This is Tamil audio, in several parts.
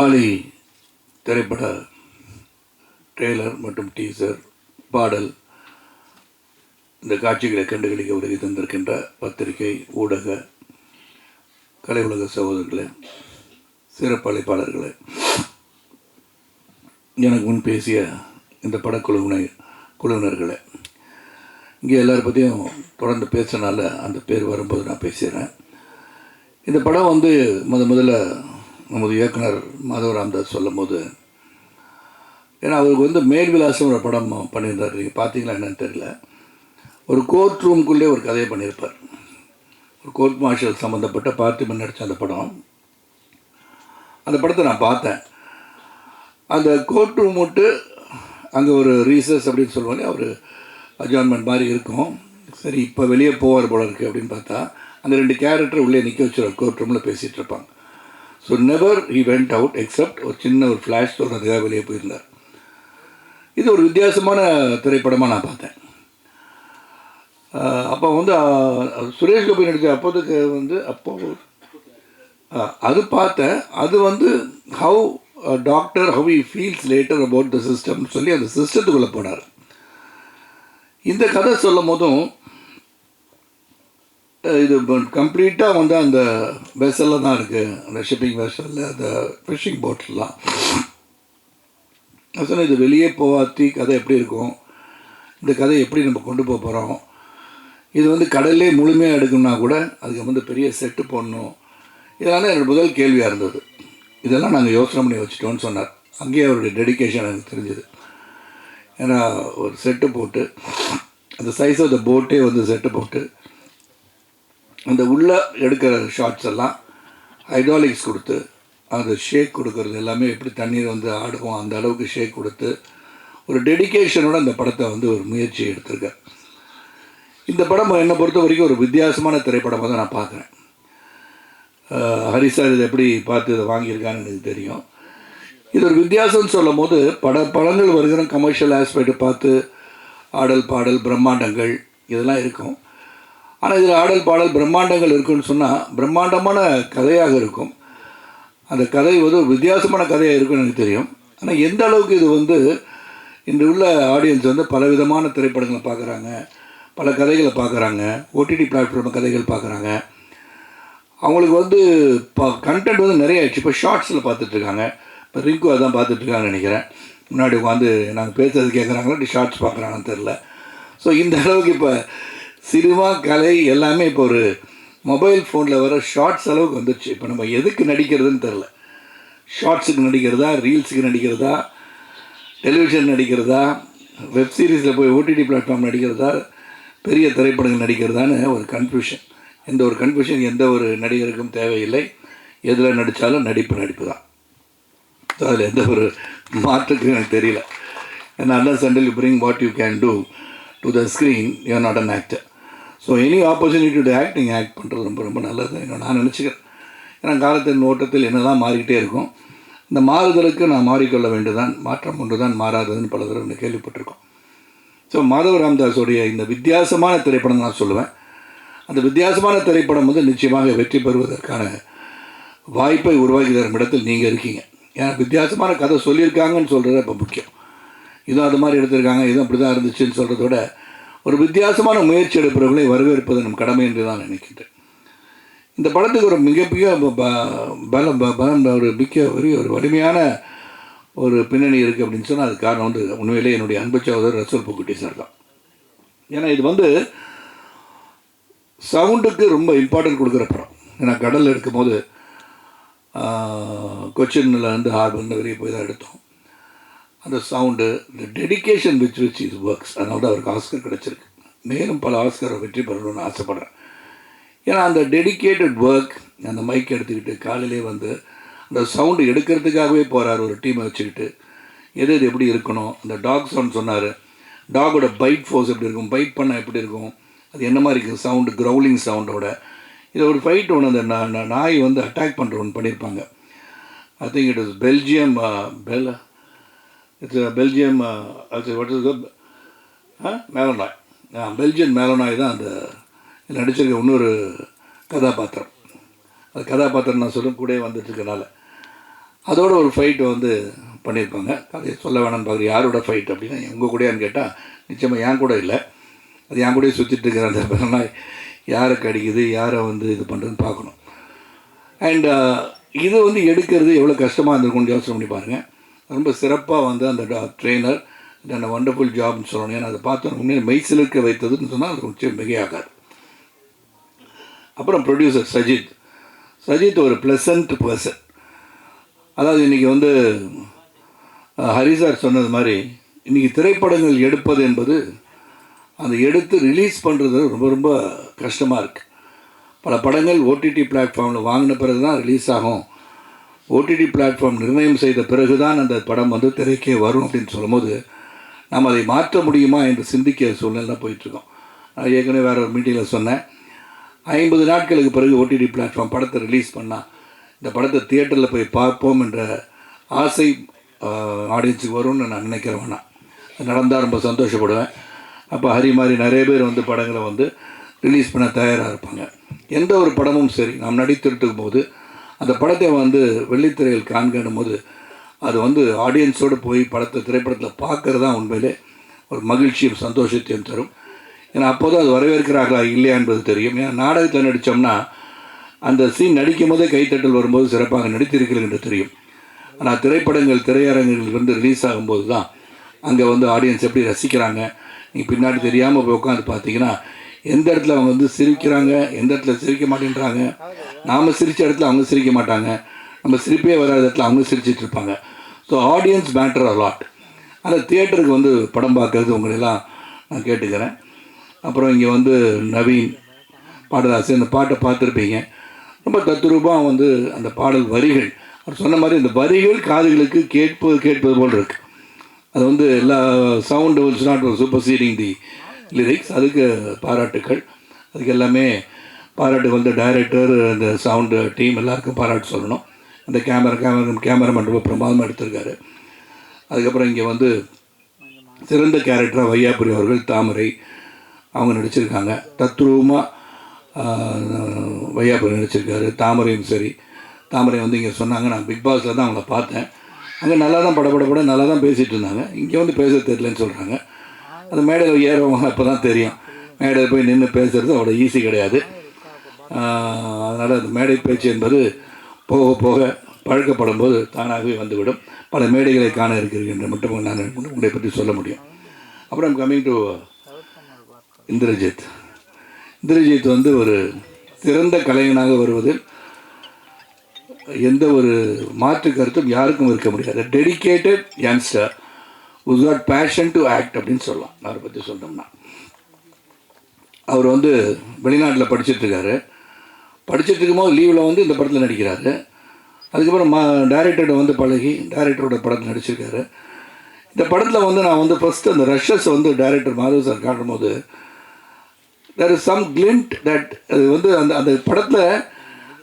ஆலி திரைப்பட ட்ரெய்லர் மற்றும் டீசர் பாடல் இந்த காட்சிகளை கண்டுகளிக்க உதவி தந்திருக்கின்ற பத்திரிகை ஊடக கலை உலக சகோதரர்களே, சிறப்பு அழைப்பாளர்களே, எனக்கு முன் பேசிய இந்த படக்குழுவினர்களே, இங்கே எல்லாரை பற்றியும் தொடர்ந்து பேசுனால அந்த பேர் வரும்போது நான் பேசுகிறேன். இந்த படம் முதல்ல நமது இயக்குனர் மாதவ ராமதாஸ் சொல்லும் போது, ஏன்னா அவருக்கு மேல் விலாசம் ஒரு படம் பண்ணியிருந்தார். நீங்கள் பார்த்தீங்களா என்னன்னு தெரியல. ஒரு கோர்ட் ரூம்குள்ளே ஒரு கதையை பண்ணியிருப்பார். ஒரு கோர்ட் மார்ஷல் சம்மந்தப்பட்ட பார்த்திபன் நடித்த அந்த படம். அந்த படத்தை நான் பார்த்தேன். அந்த கோர்ட் ரூம் விட்டு அங்கே ஒரு ரீசஸ் அப்படின்னு சொல்லுவாங்க, ஒரு அட்ஜாயின்மெண்ட் மாதிரி இருக்கும். சரி, இப்போ வெளியே போவார் போல இருக்குது அப்படின்னு பார்த்தா அந்த 2 கேரக்டர் உள்ளே நிற்க வச்சுருவார். கோர்ட் ரூமில் பேசிகிட்டு இருப்பாங்க. So never he went out accept ஒரு சின்ன ஒரு ஃப்ளாஷ் சொல்கிறதுக்காக வெளியே போயிருந்தார். இது ஒரு வித்தியாசமான திரைப்படமாக நான் பார்த்தேன். அப்போ சுரேஷ் கோபி நடித்த அப்போது அது பார்த்தேன். அது how doctor how he feels later about the சிஸ்டம்னு சொல்லி அந்த சிஸ்டத்துக்குள்ளே போனார். இந்த கதை சொல்லும் போதும் இது கம்ப்ளீட்டாக அந்த வெசலில் தான் இருக்குது, அந்த ஷிப்பிங் வெசலில், அந்த ஃபிஷிங் போட்லாம். நான் சொன்னேன், இது வெளியே போகாத்தி கதை எப்படி இருக்கும், இந்த கதை எப்படி நம்ம கொண்டு போக போகிறோம், இது கடல்லே முழுமையாக எடுக்கணும்னா கூட அதுக்கு பெரிய செட்டு போடணும். இதெல்லாம் என்னோடய முதல் கேள்வியாக இருந்தது. இதெல்லாம் நாங்கள் யோசனை பண்ணி வச்சுட்டோன்னு சொன்னார். அங்கேயே அவருடைய டெடிக்கேஷன் எனக்கு தெரிஞ்சுது. ஏன்னா ஒரு செட்டு போட்டு அந்த சைஸ் ஆஃப் த போட்டே செட்டு போட்டு அந்த உள்ளே எடுக்கிற ஷார்ட்ஸ் எல்லாம் ஹைட்ராலிக்ஸ் கொடுத்து அந்த ஷேக் கொடுக்கறது எல்லாமே எப்படி தண்ணீர் ஆடுவோம் அந்த அளவுக்கு ஷேக் கொடுத்து ஒரு டெடிக்கேஷனோட அந்த படத்தை ஒரு முயற்சி எடுத்திருக்கேன். இந்த படம் என்னை பொறுத்த வரைக்கும் ஒரு வித்தியாசமான திரைப்படமாக தான் நான் பார்க்குறேன். ஹரிசார் இதை எப்படி பார்த்து இதை வாங்கியிருக்கான்னு எனக்கு தெரியும். இது ஒரு வித்தியாசம்னு சொல்லும் போது படங்கள் வருகிற கமர்ஷியல் ஆஸ்பெக்ட் பார்த்து ஆடல் பாடல் பிரம்மாண்டங்கள் இதெல்லாம் இருக்கும். ஆனால் இதில் ஆடல் பாடல் பிரம்மாண்டங்கள் இருக்குன்னு சொன்னால் பிரம்மாண்டமான கதையாக இருக்கும். அந்த கதை ஒரு வித்தியாசமான கதையாக இருக்குன்னு எனக்கு தெரியும். ஆனால் எந்த அளவுக்கு இது இன்று உள்ள ஆடியன்ஸ் பலவிதமான திரைப்படங்களை பார்க்குறாங்க, பல கதைகளை பார்க்குறாங்க, ஓடிடி பிளாட்ஃபார்ம் கதைகள் பார்க்குறாங்க. அவங்களுக்கு கண்டென்ட் நிறைய ஆயிடுச்சு. இப்போ ஷார்ட்ஸில் பார்த்துட்ருக்காங்க. இப்போ ரிங்கு அதான் பார்த்துட்ருக்காங்கன்னு நினைக்கிறேன். முன்னாடி நாங்கள் பேசுறது கேட்குறாங்களா ஷார்ட்ஸ் பார்க்குறாங்கன்னு தெரில. ஸோ இந்த அளவுக்கு இப்போ சினிமா கலை எல்லாமே இப்போ ஒரு மொபைல் ஃபோனில் வர ஷார்ட்ஸ் அளவுக்கு வந்துடுச்சு. இப்போ நம்ம எதுக்கு நடிக்கிறதுன்னு தெரில. ஷார்ட்ஸுக்கு நடிக்கிறதா, ரீல்ஸுக்கு நடிக்கிறதா, டெலிவிஷன் நடிக்கிறதா, வெப் சீரிஸில் போய் ஓடிடி பிளாட்ஃபார்ம் நடிக்கிறதா, பெரிய திரைப்படங்கள் நடிக்கிறதான்னு ஒரு கன்ஃபியூஷன். எந்த ஒரு கன்ஃபியூஷன் எந்த ஒரு நடிகருக்கும் தேவையில்லை. எதில் நடித்தாலும் நடிப்பு தான். ஸோ அதில் எந்த ஒரு மாற்றுக்கும் எனக்கு தெரியல. ஏன்னா unless until you bring what you can do to the screen you are not an actor. So any opportunity to act நீங்கள் ஆக்ட் பண்ணுறது ரொம்ப ரொம்ப நல்லது நான் நினச்சிக்கிறேன். ஏன்னா காலத்தின் ஓட்டத்தில் என்ன தான் மாறிக்கிட்டே இருக்கும். இந்த மாறுதலுக்கு நான் மாறிக்கொள்ள வேண்டுதான், மாற்றம் ஒன்று தான் மாறாததுன்னு பல தடவை கேள்விப்பட்டிருக்கோம். ஸோ மாதவ ராமதாஸோடைய இந்த வித்தியாசமான திரைப்படம் நான் சொல்லுவேன். அந்த வித்தியாசமான திரைப்படம் நிச்சயமாக வெற்றி பெறுவதற்கான வாய்ப்பை உருவாக்கி தரும் இடத்தில் நீங்கள் இருக்கீங்க. ஏன்னா வித்தியாசமான கதை சொல்லியிருக்காங்கன்னு சொல்கிறது இப்போ முக்கியம். இதுவும் அது மாதிரி எடுத்திருக்காங்க, இதுவும் அப்படி தான் இருந்துச்சுன்னு சொல்கிறத விட ஒரு வித்தியாசமான முயற்சி எடுப்பவர்களை வரவேற்பது நம் கடமை என்று தான் நினைக்கின்றேன். இந்த படத்துக்கு ஒரு மிகப்பெரிய ஒரு வலிமையான ஒரு பின்னணி இருக்குது அப்படின்னு சொன்னால் அது காரணம் உண்மையிலே என்னுடைய அன்பு சகோதரர் ரசூல் பூக்குட்டி சார் தான். ஏன்னா இது சவுண்டுக்கு ரொம்ப இம்பார்ட்டன்ட் கொடுக்குற படம். ஏன்னா கடலில் இருக்கும்போது கொச்சின்லேருந்து ஹார்பர்னு வெளியே போய் தான் எடுத்தோம். அந்த சவுண்டு, இந்த டெடிக்கேஷன் விச் இஸ் ஒர்க்ஸ். அதனால தான் அவருக்கு ஆஸ்கர் கிடச்சிருக்கு. மேலும் பல ஆஸ்கரை வெற்றி பெறணும்னு ஆசைப்பட்றேன். ஏன்னா அந்த டெடிக்கேட்டட் ஒர்க், அந்த மைக் எடுத்துக்கிட்டு காலையிலே அந்த சவுண்டு எடுக்கிறதுக்காகவே போகிறார். ஒரு டீமை வச்சுக்கிட்டு எது எப்படி இருக்கணும். அந்த டாக் சவுண்ட் சொன்னார். டாகோட பைட் ஃபோர்ஸ் எப்படி இருக்கும், பைட் பண்ணால் எப்படி இருக்கும், அது என்ன மாதிரி இருக்குது சவுண்டு, க்ரௌலிங் சவுண்டோட. இதை ஒரு ஃபைட் அந்த நாய் அட்டாக் பண்ணுற ஒன்று பண்ணியிருப்பாங்க. I think it is Belgium மேலனாய். பெல்ஜியன் மேலனாய் தான் அந்த நடிச்சிருக்க இன்னொரு கதாபாத்திரம். அது கதாபாத்திரம் நான் சொல்லும் கூட வந்துட்டுருக்கனால அதோட ஒரு ஃபைட்டு வந்து பண்ணியிருப்பாங்க. அதை சொல்ல வேணாம்னு பார்க்குற யாரோட ஃபைட் அப்படின்னா உங்கள் கூடயான்னு கேட்டால் நிச்சயமாக என் கூட இல்லை. அது என் கூடயே சுற்றிட்டு இருக்கிற அந்த பேரெல்லாம் யாருக்கு அடிக்குது, யாரை வந்து இது பண்ணுறதுன்னு பார்க்கணும். அண்ட் இது வந்து எடுக்கிறது எவ்வளோ கஷ்டமாக இருந்திருக்கும்னு யோசனை பண்ணி பாருங்கள். ரொம்ப சிறப்பாக வந்து அந்த ட்ரெயினர் அந்த வண்டர்ஃபுல் ஜாப்னு சொல்லணும். ஏன்னா அதை பார்த்தோம் உண்மையை மெய்சிலிருக்க வைத்ததுன்னு சொன்னால் அது கொஞ்சம் மிகையாகாது. அப்புறம் ப்ரொடியூசர் சஜித் ஒரு ப்ளசன்ட் பர்சன். அதாவது இன்றைக்கி வந்து ஹரி சார் சொன்னது மாதிரி இன்றைக்கி திரைப்படங்கள் எடுப்பது என்பது அந்த எடுத்து ரிலீஸ் பண்ணுறது ரொம்ப ரொம்ப கஷ்டமாக இருக்குது. பல படங்கள் ஓடிடி பிளாட்ஃபார்மில் வாங்கின பிறகு தான் ரிலீஸ் ஆகும். ஓடிடி பிளாட்ஃபார்ம் நிர்ணயம் செய்த பிறகு தான் அந்த படம் வந்து திரைக்கே வரும் அப்படின்னு சொல்லும்போது நாம் அதை மாற்ற முடியுமா என்று சிந்திக்க சூழ்நிலை போயிட்டுருக்கோம். நான் ஏற்கனவே வேறு ஒரு மீட்டிங்கில் சொன்னேன், 50 நாட்களுக்கு பிறகு ஓடிடி பிளாட்ஃபார்ம் படத்தை ரிலீஸ் பண்ணால் இந்த படத்தை தியேட்டரில் போய் பார்ப்போம் என்ற ஆசை ஆடியன்ஸுக்கு வரும்னு நான் நினைக்கிறேன். வேணாம், அது நடந்தால் ரொம்ப சந்தோஷப்படுவேன். அப்போ ஹரி மாதிரி நிறைய பேர் வந்து படங்களை வந்து ரிலீஸ் பண்ண தயாராக இருப்பாங்க. எந்த ஒரு படமும் சரி நாம் நடித்திருக்கும் போது அந்த படத்தை வந்து வெள்ளித்திரையில் காண்கணும் போது அது வந்து ஆடியன்ஸோடு போய் திரைப்படத்தில் பார்க்குறது தான் உண்மையிலே ஒரு மகிழ்ச்சியும் சந்தோஷத்தையும் தரும். ஏன்னா அப்போது அது வரவேற்கிறார்களா இல்லையா என்பது தெரியும். ஏன்னா நாடகத்தில் நடித்தோம்னா அந்த சீன் நடிக்கும் போதே கைத்தட்டல் வரும்போது சிறப்பாக நடித்திருக்கிறது என்று தெரியும். ஆனால் திரைப்படங்கள் திரையரங்குகள் வந்து ரிலீஸ் ஆகும்போது தான் அங்கே வந்து ஆடியன்ஸ் எப்படி ரசிக்கிறாங்க. நீங்கள் பின்னாடி தெரியாமல் போய் உட்காந்து பார்த்தீங்கன்னா எந்த இடத்துல அவங்க வந்து சிரிக்கிறாங்க, எந்த இடத்துல சிரிக்க மாட்டேன்றாங்க. நாம் சிரித்த இடத்துல அவங்க சிரிக்க மாட்டாங்க, நம்ம சிரிப்பே வராத இடத்துல அவங்க சிரிச்சிட்டு இருப்பாங்க. So audience matter a lot. ஆனால் தியேட்டருக்கு வந்து படம் பார்க்கறது உங்களெல்லாம் நான் கேட்டுக்கிறேன். அப்புறம் இங்கே வந்து நவீன் பாடலாசி அந்த பாட்டை பார்த்துருப்பீங்க. ரொம்ப தத்ரூபமாக வந்து அந்த பாடல் வரிகள் அவர் சொன்ன மாதிரி அந்த வரிகள் காதுகளுக்கு கேட்பது போல் இருக்குது. அது வந்து எல்லா sound it's not super seeding the lyrics. அதுக்கு பாராட்டுக்கள். அதுக்கு எல்லாமே பாராட்டு வந்து டைரக்டர், அந்த சவுண்டு டீம் எல்லாருக்கும் பாராட்டு சொல்லணும். அந்த கேமராமேன் ரொம்ப பிரமாதமாக எடுத்திருக்காரு. அதுக்கப்புறம் இங்கே வந்து சிறந்த கேரக்டராக வையாபுரி அவர்கள், தாமரை அவங்க நடிச்சிருக்காங்க. தத்ரூபமாக வையாபுரி நடிச்சிருக்காரு. தாமரையும் சரி, தாமரை வந்து இங்கே சொன்னாங்க, நான் பிக் பாஸில் தான் அவங்கள பார்த்தேன், அங்கே நல்லா தான் பட நல்லா தான் பேசிகிட்டு இருந்தாங்க, இங்கே வந்து பேச தெரியலன்னு சொல்கிறாங்க. அந்த மேடையில் ஏறவங்க அப்போ தான் தெரியும், மேடையில் போய் நின்று பேசுகிறது அவ்வளோ ஈஸி கிடையாது. அதனால் அந்த மேடை பேச்சு என்பது போக போக பழக்கப்படும் போது தானாகவே வந்துவிடும். பல மேடைகளை காண இருக்கிறது என்று மட்டும் நான் உங்களை பற்றி சொல்ல முடியும். அப்புறம் கம்மிங் டு இந்திரஜித் வந்து ஒரு சிறந்த கலைஞனாக வருவதில் எந்த ஒரு மாற்று கருத்தும் யாருக்கும் இருக்க முடியாது. Dedicated youngster who's got passion to act அப்படின்னு சொல்லலாம். அவரை பற்றி சொல்லணும்னா அவர் வந்து வெளிநாட்டில் படிச்சுட்ருக்காரு. படிச்சுட்டு இருக்கும்போது லீவில் வந்து இந்த படத்தில் நடிக்கிறாரு. அதுக்கப்புறம் டைரக்டர்கிட்ட வந்து பழகி டைரக்டரோட படத்தில் நடிச்சிருக்காரு. இந்த படத்தில் வந்து நான் வந்து ஃபஸ்ட்டு அந்த ரஷ்ஷஸ் வந்து டைரக்டர் மாதவ் சார் காட்டும் போது there is some glint that அது வந்து அந்த அந்த படத்தில்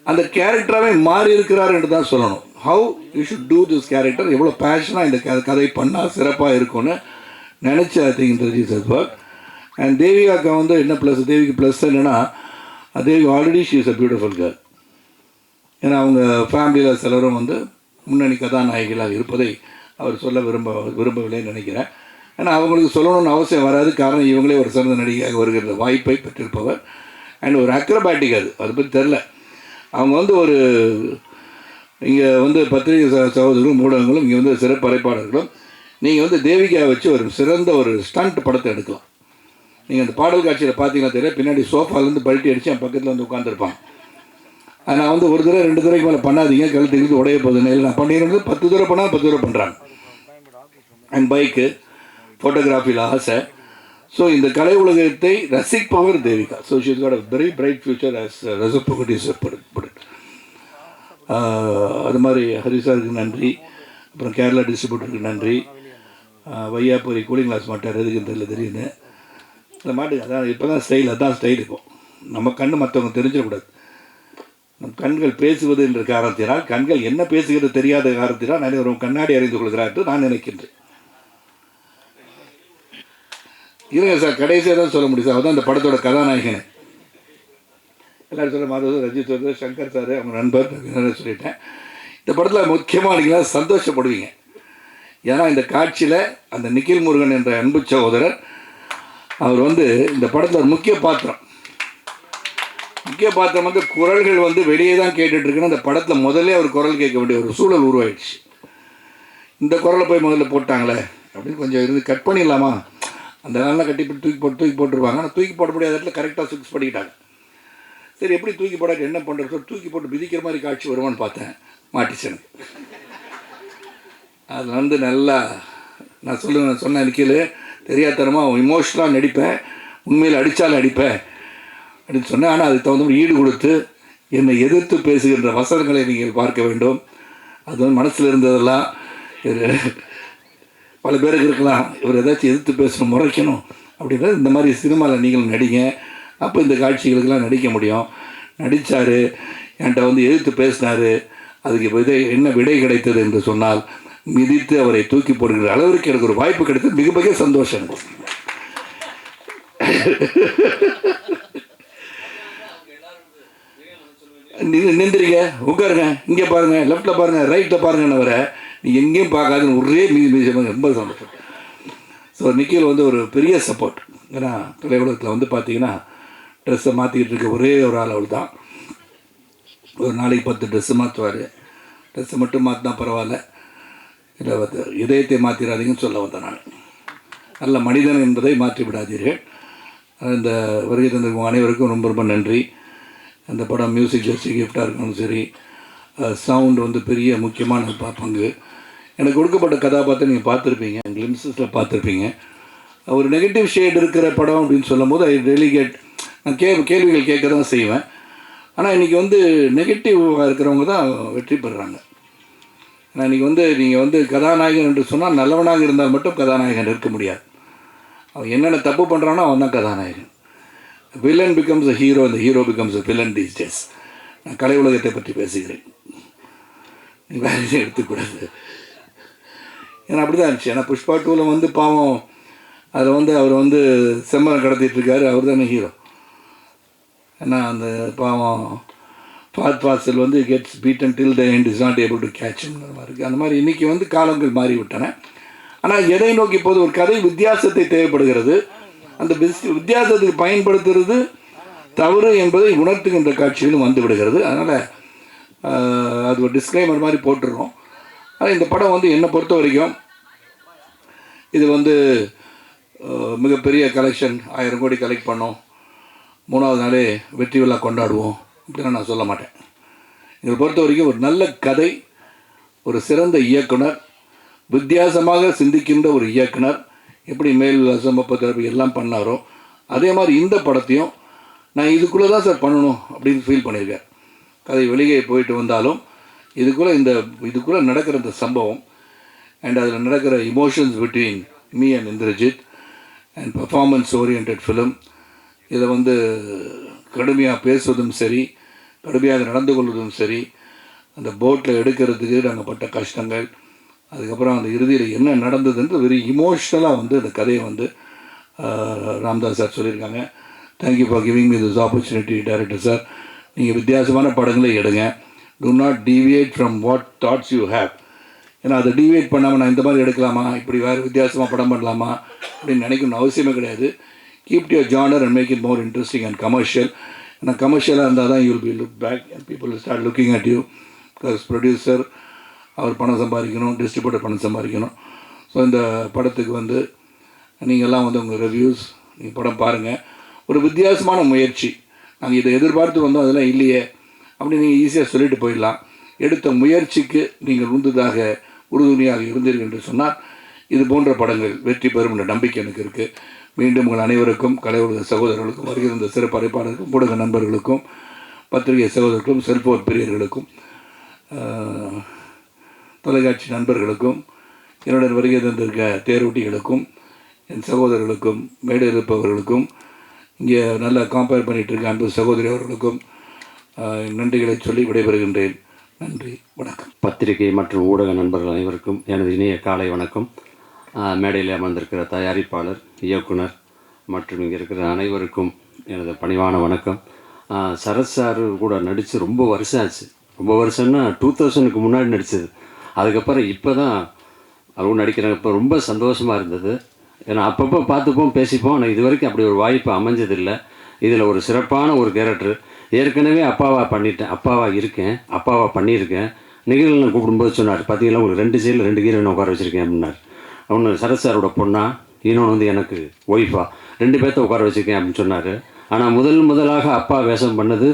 அந்த கேரக்டராகவே மாறி இருக்கிறார் என்று தான் சொல்லணும். How you should do this character, எவ்வளோ பேஷனாக இந்த கதை பண்ணால் சிறப்பாக இருக்கும்னு நினச்சி I think Indrajith sir work. And தேவிகாவுக்கு வந்து என்ன ப்ளஸ், தேவிக்கு ப்ளஸ் என்னென்னா Devi already she is a beautiful girl. ஏன்னா அவங்க ஃபேமிலியில் சிலரும் வந்து முன்னணி கதாநாயகிகளாக இருப்பதை அவர் சொல்ல விரும்பவில்லைன்னு நினைக்கிறேன். ஏன்னா அவங்களுக்கு சொல்லணும்னு அவசியம் வராது. காரணம் இவங்களே ஒரு சிறந்த நடிகையாக வருகிற வாய்ப்பை பெற்றிருப்பவர். அண்ட் ஒரு அக்ரோபேட்டிக் அதை பற்றி தெரில. அவங்க வந்து ஒரு இங்கே வந்து பத்திரிகை சகோதரர்களும் ஊடகங்களும் இங்கே வந்து சிறப்பு அழைப்பாளர்களும் நீங்கள் வந்து தேவிகாவை வச்சு ஒரு சிறந்த ஒரு ஸ்டண்ட் படத்தை எடுக்கலாம். நீங்கள் அந்த பாடல் காட்சியில் பார்த்தீங்கன்னா தெரியும், பின்னாடி சோஃபாலேருந்து பல்ட்டி அடித்து என் பக்கத்தில் வந்து உட்காந்துருப்பான். நான் வந்து ஒரு தடவை 2 தடவைக்கு மேலே பண்ணாதீங்க, கழுத்து உடைய போகுதுன்னு. இல்லை நான் பண்ணிடுறது 10 தடவை பண்ணால் 10 தடவை பண்ணுறாங்க. அண்ட் பைக்கு ஃபோட்டோகிராஃபியில் ஆசை. ஸோ இந்த கலை உலகத்தை ரசிப்பவர் Devika. So she's got a very bright future as ரசப்பகுடி. அது மாதிரி ஹரிசாருக்கு நன்றி. அப்புறம் கேரளா டிஸ்ட்ரிபியூட்டருக்கு நன்றி. வையாபுரி கூலிங் கிளாஸ் மாட்டார், எதுக்குன்னு தெரியல, தெரியுது இந்த மாட்டுக்கு. அதான் இப்போ தான் ஸ்டைல், அதுதான் ஸ்டைல். இப்போ நம்ம கண் மற்றவங்க தெரிஞ்சிடக்கூடாது. நம் கண்கள் பேசுவது என்ற காரணத்தினால், கண்கள் என்ன பேசுகிறது தெரியாத காரணத்தினால் நிறைய ஒரு கண்ணாடி அறிந்து கொள்கிறார் என்று நான் நினைக்கின்றேன். இருங்க சார், கடைசியாக தான் சொல்ல முடியும் சார். அதுதான் இந்த படத்தோட கதாநாயகனை எல்லோரும் சொல்ல மாதவ, ரஜித் சார், சங்கர் சார், அவங்க நண்பர் சொல்லிட்டேன். இந்த படத்தில் முக்கியமாக நீங்களாம் சந்தோஷப்படுவீங்க. ஏன்னா இந்த காட்சியில் அந்த நிக்கில் முருகன் என்ற அன்பு சகோதரர் அவர் வந்து இந்த படத்தில் ஒரு முக்கிய பாத்திரம் வந்து குரல்கள் வந்து வெளியே தான் கேட்டுட்ருக்குன்னு அந்த படத்தில் முதல்ல அவர் குரல் கேட்க வேண்டிய ஒரு சூழல் உருவாயிடுச்சு. இந்த குரலை போய் முதல்ல போட்டாங்களே அப்படின்னு கொஞ்சம் இருந்து கட் பண்ணிடலாமா, அந்த நாளெலாம் கட்டி தூக்கி போட்டுருவாங்க. ஆனால் தூக்கி போட முடியாத இடத்துல கரெக்டாக ஃபிக்ஸ் பண்ணிக்கிட்டாங்க. சரி எப்படி தூக்கி போடாது என்ன பண்ணுறது சொல்லி தூக்கி போட்டு மிதிக்கிற மாதிரி காட்சி வருவான்னு பார்த்தேன், மாட்டிச்சேன். அது வந்து நல்லா நான் சொன்ன நிற்கல தெரியாதனமாக இமோஷனலாக நடிப்பேன், உண்மையில் அடித்தாலும் அடிப்பேன் அப்படின்னு சொன்னேன். ஆனால் அதுக்கு தகுந்த மாதிரி ஈடு கொடுத்து என்னை எதிர்த்து பேசுகின்ற வசனங்களை நீங்கள் பார்க்க வேண்டும். அது வந்து மனசில் இருந்ததெல்லாம் பல பேருக்கு இருக்கலாம், இவர் ஏதாச்சும் எதிர்த்து பேசணும் முறைக்கணும் அப்படின்றது. இந்த மாதிரி சினிமாவில் நீங்கள் நடிங்க, அப்போ இந்த காட்சிகளுக்கெல்லாம் நடிக்க முடியும். நடித்தார், என்கிட்ட வந்து எதிர்த்து பேசினார். அதுக்கு என்ன விடை கிடைத்தது என்று சொன்னால் மிதித்து அவரை தூக்கி போடுகிற அளவிற்கு எனக்கு ஒரு வாய்ப்பு கிடைத்தது. மிக மிக சந்தோஷம். நின்றுறீங்க, உட்காருங்க, இங்கே பாருங்கள், லெஃப்டில் பாருங்கள், ரைட்டில் பாருங்கன்னு வர நீ எங்கேயும் பார்க்காதுன்னு ஒரே மீதி ரொம்ப சந்தோஷம். ஸோ நிக்கில் வந்து ஒரு பெரிய சப்போர்ட். ஏன்னா திரையுலகத்தில் வந்து பார்த்தீங்கன்னா ட்ரெஸ்ஸை மாற்றிக்கிட்டு இருக்க ஒரே ஒரு ஆள் அவள் தான். ஒரு நாளைக்கு 10 ட்ரெஸ்ஸு மாற்றுவார். ட்ரெஸ்ஸை மட்டும் மாற்றினா பரவாயில்ல, இல்லை வந்து இதயத்தை மாற்றிடாதீங்கன்னு சொல்ல வந்தேன் நான். நல்ல மனிதன் என்பதை மாற்றி விடாதீர்கள். இந்த வருகை தந்திருக்கும் அனைவருக்கும் ரொம்ப ரொம்ப நன்றி. அந்த படம் மியூசிக் ஜஸ்ட் கிஃப்டாக இருக்கணும், சரி சவுண்டு வந்து பெரிய முக்கியமான பங்கு. எனக்கு கொடுக்கப்பட்ட கதாபாத்திரம் நீங்கள் பார்த்துருப்பீங்க, கிளிம்ஸஸில் பார்த்துருப்பீங்க. ஒரு நெகட்டிவ் ஷேட் இருக்கிற படம் அப்படின்னு சொல்லும் போது ஐ ரியலி கெட், நான் கேள்விகள் கேட்க தான் செய்வேன். ஆனால் இன்றைக்கி வந்து நெகட்டிவாக இருக்கிறவங்க தான் வெற்றி பெறுறாங்க. ஏன்னா இன்றைக்கி வந்து நீங்கள் வந்து கதாநாயகன் என்று சொன்னால் நல்லவனாக இருந்தால் மட்டும் கதாநாயகன் இருக்க முடியாது. அவன் என்னென்ன தப்பு பண்ணுறானோ அவன் தான் கதாநாயகன். வில்லன் பிகம்ஸ் அ ஹீரோ, அந்த hero becomes a villain these days. நான் கலை உலகத்தை பற்றி பேசுகிறேன், நீ வேற எதுவும் எடுத்துக்கூடாது. ஏன்னா அப்படி தான் இருந்துச்சு. ஏன்னா புஷ்பா 2ல் வந்து பாவம் அதில் வந்து அவர் வந்து செம்மரம் கடத்திட்டுருக்காரு, அவர் தானே ஹீரோ. ஏன்னா அந்த பாவம் ஃபாசில் வந்து gets beaten till the end is not able to கேட்ச்ங்கிற மாதிரி இருக்குது. அந்த மாதிரி இன்றைக்கி வந்து காலங்கள் மாறிவிட்டன. ஆனால் எதை நோக்கி போது ஒரு கதை வித்தியாசத்தை தேவைப்படுகிறது. அந்த வித்தியாசத்துக்கு பயன்படுத்துறது தவறு என்பதை உணர்த்துகின்ற காட்சிகளும் வந்து விடுகிறது. அதனால் அது ஒரு டிஸ்க்ளைமர் மாதிரி போட்டுடுறோம். ஆனால் இந்த படம் வந்து என்னை பொறுத்த வரைக்கும் இது வந்து மிகப்பெரிய கலெக்ஷன், 1000 கோடி கலெக்ட் பண்ணோம், 3வது நாளே வெற்றி விழா கொண்டாடுவோம் அப்படின்னு நான் சொல்ல மாட்டேன். இதை பொறுத்த வரைக்கும் ஒரு நல்ல கதை, ஒரு சிறந்த இயக்குனர், வித்தியாசமாக சிந்திக்கின்ற ஒரு இயக்குனர் எப்படி மேல் சம்பப்ப எல்லாம் பண்ணாரோ அதே மாதிரி இந்த படத்தையும் நான் இதுக்குள்ளே தான் சார் பண்ணணும் அப்படின்னு ஃபீல் பண்ணியிருக்கேன். கதை வெளியே போயிட்டு வந்தாலும் இதுக்குள்ளே நடக்கிற இந்த சம்பவம் அண்ட் அதில் நடக்கிற emotions between me and Indrajith and performance orient film, இதை வந்து கடுமையாக பேசுவதும் சரி, கடுமையாக நடந்து கொள்வதும் சரி, அந்த போட்டில் எடுக்கிறதுக்கு நாங்கள் பட்ட கஷ்டங்கள், அதுக்கப்புறம் அந்த இறுதியில் என்ன நடந்ததுன்றது வெரி இமோஷ்னலாக வந்து அந்த கதையை வந்து ராம்தாஸ் சார் சொல்லியிருக்காங்க. Thank you for giving me this opportunity director sir. நீங்கள் வித்தியாசமான படங்களை எடுங்க, do not deviate from what thoughts you have. ஏன்னா அதை டிவியேட் பண்ணாமல் நான் இந்த மாதிரி எடுக்கலாமா, இப்படி வேறு வித்தியாசமாக படம் பண்ணலாமா அப்படின்னு நினைக்கணும்னு அவசியமே கிடையாது. Keep your genre and make it more interesting and commercial. ஏன்னா கமர்ஷியலாக இருந்தால் தான் you will be look back and people will start looking at you. Because producer அவர் பணம் சம்பாதிக்கணும், டிஸ்ட்ரிபியூட்டர் பணம் சம்பாதிக்கணும். ஸோ இந்த படத்துக்கு வந்து நீங்கள்லாம் வந்து உங்கள் ரிவ்யூஸ், நீங்கள் படம் பாருங்கள். ஒரு வித்தியாசமான முயற்சி, நாங்கள் இதை எதிர்பார்த்து வந்தோம், அதெல்லாம் இல்லையே அப்படி நீங்கள் ஈஸியாக சொல்லிட்டு போயிடலாம். எடுத்த முயற்சிக்கு நீங்கள் உறுதுணையாக இருந்தீர்கள் என்று சொன்னால் இது போன்ற படங்கள் வெற்றி பெறும் என்ற நம்பிக்கை எனக்கு இருக்குது. மீண்டும் உங்கள் அனைவருக்கும், கலை உலக சகோதரர்களுக்கும், வருகிற சிறப்பு அழைப்பாளருக்கும், ஊடக நண்பர்களுக்கும், பத்திரிகை சகோதரர்களுக்கும், செல்போன் பிரியர்களுக்கும், தொலைக்காட்சி நண்பர்களுக்கும், என்னுடன் வருகை தந்திருக்க தேர்வூட்டிகளுக்கும், என் சகோதரர்களுக்கும், மேடையில் இருப்பவர்களுக்கும், இங்கே நல்லா கம்பேர் பண்ணிகிட்ருக்க அன்பு சகோதரி அவர்களுக்கும் நன்றிகளை சொல்லி விடைபெறுகின்றேன். நன்றி, வணக்கம். பத்திரிகை மற்றும் ஊடக நண்பர்கள் அனைவருக்கும் எனது இணைய காலை வணக்கம். மேடையில் அமர்ந்திருக்கிற தயாரிப்பாளர், இயக்குனர் மற்றும் இங்கே இருக்கிற அனைவருக்கும் எனது பணிவான வணக்கம். சரத் சார் கூட நடித்து ரொம்ப வருஷம் ஆச்சு. ரொம்ப வருஷம்னா 2000க்கு முன்னாடி நடித்தது. அதுக்கப்புறம் இப்போ தான் அவங்க நடிக்கிறாங்க. இப்போ ரொம்ப சந்தோஷமாக இருந்தது. ஏன்னா அப்பப்போ பார்த்துப்போம், பேசிப்போம். ஆனால் இது வரைக்கும் அப்படி ஒரு வாய்ப்பு அமைஞ்சதில்லை. இதில் ஒரு சிறப்பான ஒரு கேரக்டர். ஏற்கனவே அப்பாவாக இருக்கேன், அப்பாவாக பண்ணியிருக்கேன். நிகழ்வுகளை கூப்பிடும்போது சொன்னார், பார்த்தீங்களா உங்களுக்கு 2 சைடில் 2 ஹீரோயின் உட்கார வச்சுருக்கேன் அப்படின்னார். ஒன்று சரத் சாரோட பொண்ணா, இன்னொன்று வந்து எனக்கு ஒய்ஃபா, 2 பேர்த்த உட்கார வச்சுருக்கேன் அப்படின்னு சொன்னார். ஆனால் முதலாக அப்பா வேஷம் பண்ணது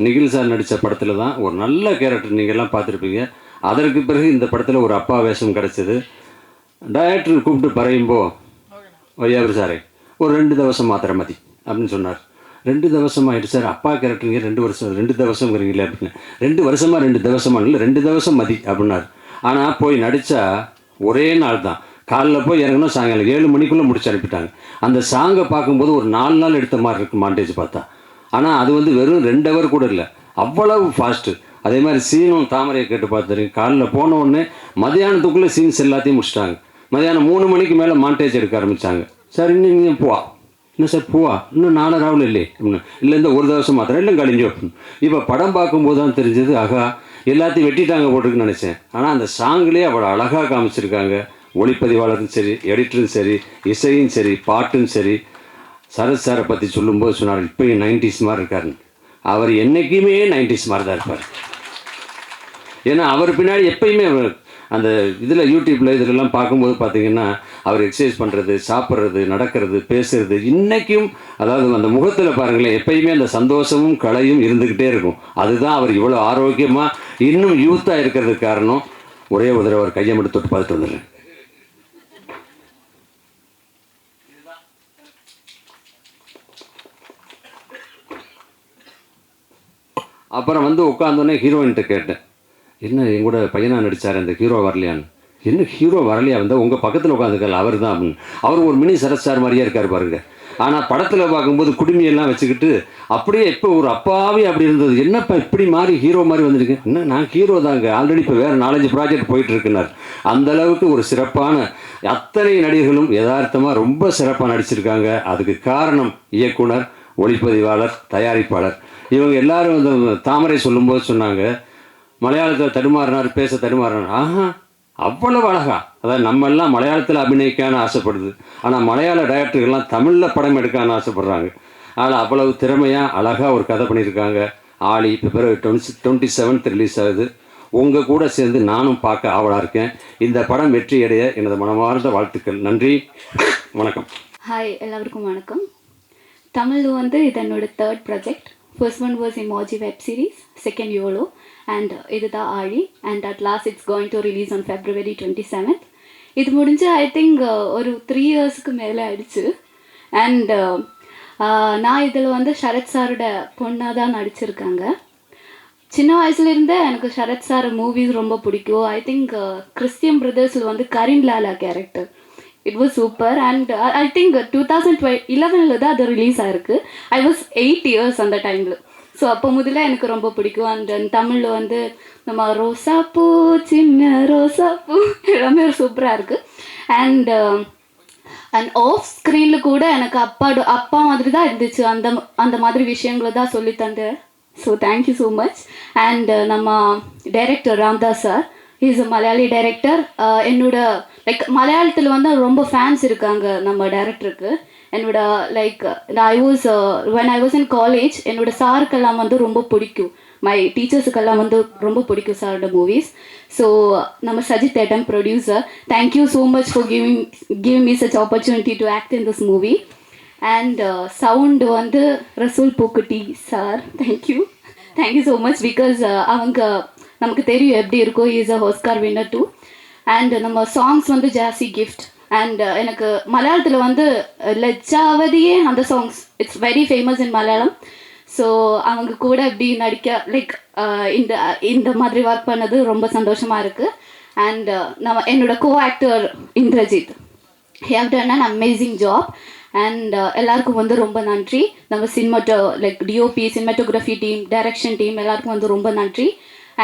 நிகில் சார் நடித்த படத்தில் தான். ஒரு நல்ல கேரக்டர் நீங்கள்லாம் பார்த்துருப்பீங்க. அதற்கு பிறகு இந்த படத்தில் ஒரு அப்பா வேஷம் கிடச்சிது. டைரக்டர் கூப்பிட்டு பறையும்போ, வையாபுரி சாரே ஒரு 2 தவசம் மாத்திரை மதி அப்படின்னு சொன்னார். 2 தவசம் ஆகிட்டு சார், அப்பா கேரக்டருங்க 2 வருஷம் 2 தவசங்கிறீங்களே அப்படின்னு. 2 வருஷமாக 2 தவசமாக இல்லை, 2 தவசம் மதி அப்படின்னார். ஆனால் போய் நடித்தா ஒரே நாள் தான். காலைல போய் இறங்கணும், சாயங்காலம் 7 மணிக்குள்ளே முடிச்சு அனுப்பிட்டாங்க. அந்த சாங்கை பார்க்கும்போது ஒரு 4 நாள் எடுத்த மாதிரி இருக்குது மாண்டேஜ் பார்த்தா. ஆனால் அது வந்து வெறும் 2 ஹவர் கூட இல்லை, அவ்வளவு ஃபாஸ்ட்டு. அதே மாதிரி சீனும் தாமரையை கேட்டு பார்த்துருங்க. காலைல போன உடனே மதியானத்துக்குள்ளே சீன்ஸ் எல்லாத்தையும் முடிச்சிட்டாங்க. மதியானம் 3 மணிக்கு மேலே மாண்டேஜ் எடுக்க ஆரம்பித்தாங்க. சார் இன்னும் நீங்கள் போவா, இன்னும் சார் பூவா இன்னும் 4 ராவில் இல்லையே அப்படின்னு. இல்லை இந்த ஒரு தவசம் மாத்திரம் இல்லை கழிஞ்சு அப்படின்னு. இப்போ படம் பார்க்கும்போது தான் தெரிஞ்சது, ஆகா எல்லாத்தையும் வெட்டிட்டாங்க போட்டுருக்குன்னு நினச்சேன். ஆனால் அந்த சாங்லேயே அவ்வளோ அழகாக காமிச்சிருக்காங்க. ஒளிப்பதிவாளரும் சரி, எடிட்டரும் சரி, இசையும் சரி, பாட்டும் சரி. சரத் சாரை பற்றி சொல்லும்போது சொன்னார், இப்போயும் 90s மாதிரி இருக்காருன்னு. அவர் என்றைக்குமே 90s மாதிரி தான் இருப்பார். ஏன்னா அவர் பின்னாடி எப்பயுமே அந்த இதில் யூடியூப்பில் இதிலெல்லாம் பார்க்கும்போது பார்த்திங்கன்னா அவர் எக்ஸசைஸ் பண்ணுறது, சாப்பிட்றது, நடக்கிறது, பேசுகிறது இன்றைக்கும், அதாவது அந்த முகத்தில் பாருங்களேன், எப்பயுமே அந்த சந்தோஷமும் கலையும் இருந்துக்கிட்டே இருக்கும். அதுதான் அவர் இவ்வளோ ஆரோக்கியமாக இன்னும் யூத்தாக இருக்கிறதுக்கு காரணம். ஒரே ஒரு தடவை அவர் கையை மட்டும் தொட்டு பார்த்துட்டு வந்துடுறேன். அப்புறம் வந்து உட்காந்தோடனே ஹீரோயின்கிட்ட கேட்டேன், என்ன என் கூட பையனாக நடித்தார் அந்த ஹீரோ வரலையான்னு. என்ன ஹீரோ வரலையா வந்தால் உங்கள் பக்கத்தில் உட்காந்துக்கல அவர் தான் அப்படின்னு. அவர் ஒரு மினி சரத் சார் மாதிரியே இருக்கார் பாருங்க. ஆனால் படத்தில் பார்க்கும்போது குடுமையெல்லாம் வச்சுக்கிட்டு அப்படியே இப்போ ஒரு அப்பாவே அப்படி இருந்தது. என்னப்பா இப்படி மாதிரி ஹீரோ மாதிரி வந்திருக்கு. என்ன நான் ஹீரோ தாங்க, ஆல்ரெடி இப்போ வேறு 4-5 ப்ராஜெக்ட் போயிட்டுருக்குனார். அந்தளவுக்கு ஒரு சிறப்பான அத்தனை நடிகர்களும் யதார்த்தமாக ரொம்ப சிறப்பாக நடிச்சிருக்காங்க. அதுக்கு காரணம் இயக்குனர், ஒளிப்பதிவாளர், தயாரிப்பாளர். இவங்க எல்லாரும் இந்த தாமரை சொல்லும்போது சொன்னாங்க, மலையாளத்தில் தடுமாறினார், பேச தடுமாறினார். ஆஹா அவ்வளவு அழகா. அதாவது நம்ம எல்லாம் மலையாளத்தில் அபிநயிக்கான்னு ஆசைப்படுது, ஆனால் மலையாள டைரக்டர்கள்லாம் தமிழில் படம் எடுக்கான்னு ஆசைப்படுறாங்க. ஆனால் அவ்வளவு திறமையாக அழகாக ஒரு கதை பண்ணியிருக்காங்க. ஆளி பிப்ரவரி 27 ரிலீஸ் ஆகுது. உங்கள் கூட சேர்ந்து நானும் பார்க்க ஆவலாக இருக்கேன். இந்த படம் வெற்றி அடைய எனது மனமார்ந்த வாழ்த்துக்கள். நன்றி, வணக்கம். ஹாய், எல்லாருக்கும் வணக்கம். தமிழ் வந்து இது என்னோட 3rd project. First one was Emoji web series, second YOLO, and இதுதான் ஆழி. And at last it's going to release on February 27th. இது முடிஞ்சு ஐ திங்க் ஒரு 3 இயர்ஸ்க்கு மேலே ஆயிடுச்சு. அண்ட் நான் இதில் வந்து சரத் சாரோட பொண்ணாக தான் நடிச்சிருக்காங்க. சின்ன வயசுலேருந்தே எனக்கு சரத் சார் மூவிஸ் ரொம்ப பிடிக்கும். ஐ திங்க் கிறிஸ்டியன் பிரதர்ஸில் வந்து Karim Lala character, it was super. And I think 2011 தான் அது ரிலீஸ் ஆகிருக்கு. ஐ வாஸ் 8 இயர்ஸ் அந்த டைமில். ஸோ அப்போ முதல்ல எனக்கு ரொம்ப பிடிக்கும். அண்ட் தமிழில் வந்து நம்ம ரோசாப்பூ, சின்ன ரோசாப்பூ எல்லாமே சூப்பராக இருக்குது. அண்ட் ஆஃப் ஸ்க்ரீனில் கூட எனக்கு அப்பா மாதிரி தான் இருந்துச்சு. அந்த மாதிரி விஷயங்களை தான் சொல்லி தந்தேன். So thank you so much. And நம்ம director Ramdas sir, is a Malayali director. என்னோட லைக் மலையாளத்தில் வந்து ரொம்ப ஃபேன்ஸ் இருக்காங்க நம்ம டைரக்டருக்கு. என்னோட like when I was in college என்னோட சாருக்கெல்லாம் வந்து ரொம்ப பிடிக்கும், மை டீச்சர்ஸுக்கெல்லாம் வந்து ரொம்ப பிடிக்கும் சாரோட மூவிஸ். ஸோ நம்ம சஜித் ஏட்டம் producer, thank you so much for giving me such opportunity to act in this movie. And sound வந்து Rasool Pookutty sir, thank you so much. Because அவங்க நமக்கு தெரியும் எப்படி இருக்கும். Is a Oscar winner too. And நம்ம சாங்ஸ் வந்து ஜாஸ்தி கிஃப்ட். அண்ட் எனக்கு மலையாளத்தில் வந்து லஜ்ஜாவதியே அந்த songs it's very famous in Malayalam. So அவங்க கூட இப்படி நடிக்க லைக் இந்த மாதிரி ஒர்க் பண்ணது ரொம்ப சந்தோஷமாக இருக்குது. அண்ட் என்னோட co actor Indrajith, hey have done an amazing job. And எல்லாருக்கும் வந்து ரொம்ப நன்றி. நம்ம like DOP, cinematography team, direction team எல்லாருக்கும் வந்து ரொம்ப நன்றி.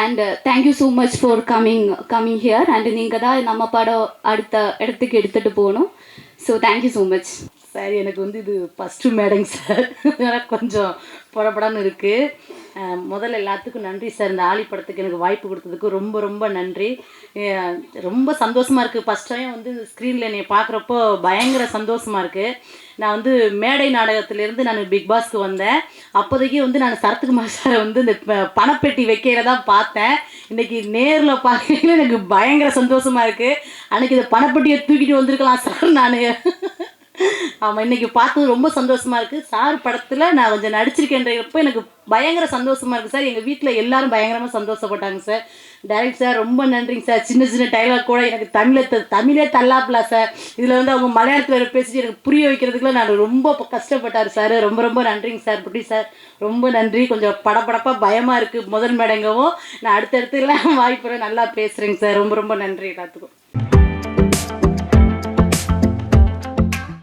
And thank you so much for coming here. And நீங்கள் தான் நம்ம படம் அடுத்த இடத்துக்கு எடுத்துகிட்டு போகணும். So thank you so much. Sir எனக்கு வந்து இது ஃபஸ்ட்டு மேடைங்க சார், எனக்கு கொஞ்சம் படபடன்னு இருக்குது. முதல்ல எல்லாத்துக்கும் நன்றி சார். இந்த ஆலி படத்துக்கு எனக்கு வாய்ப்பு கொடுத்ததுக்கு ரொம்ப ரொம்ப நன்றி. ரொம்ப சந்தோஷமாக இருக்குது. ஃபஸ்ட் டைம் வந்து இந்த ஸ்க்ரீனில் என்னை பார்க்குறப்போ பயங்கர சந்தோஷமாக இருக்குது. நான் வந்து மேடை நாடகத்திலேருந்து நான் பிக் பாஸ்க்கு வந்தேன். அப்போதைக்கு வந்து நான் சரத்குமார் சாரை வந்து இந்த பணப்பெட்டி வைக்கையில தான் பார்த்தேன். இன்றைக்கி நேரில் பார்க்கையில எனக்கு பயங்கர சந்தோஷமாக இருக்குது. அன்றைக்கி இந்த பணப்பெட்டியை தூக்கிட்டு வந்திருக்கலாம் சார் நான். ஆமாம், இன்றைக்கி பார்த்தது ரொம்ப சந்தோஷமாக இருக்குது. சார் படத்தில் நான் கொஞ்சம் நடிச்சிருக்கேன்றப்போ எனக்கு பயங்கர சந்தோஷமாக இருக்குது சார். எங்கள் வீட்டில் எல்லோரும் பயங்கரமாக சந்தோஷப்பட்டாங்க சார். டைரக்ட் சார் ரொம்ப நன்றிங்க சார். சின்ன சின்ன டைலாக் கூட எனக்கு தமிழே தள்ளாப்பலா சார். இதில் வந்து அவங்க மலையாளத்தில் வேறு பேசிட்டு எனக்கு புரிய வைக்கிறதுக்குள்ள நான் ரொம்ப கஷ்டப்பட்டார் சார். ரொம்ப ரொம்ப நன்றிங்க சார். புட்டி சார் ரொம்ப நன்றி. கொஞ்சம் படப்படப்பாக பயமாக இருக்குது முதல் மேடங்கவும். நான் அடுத்தடுத்துலாம் வாய்ப்புற நல்லா பேசுகிறேங்க சார். ரொம்ப ரொம்ப நன்றி எல்லாத்துக்கும்.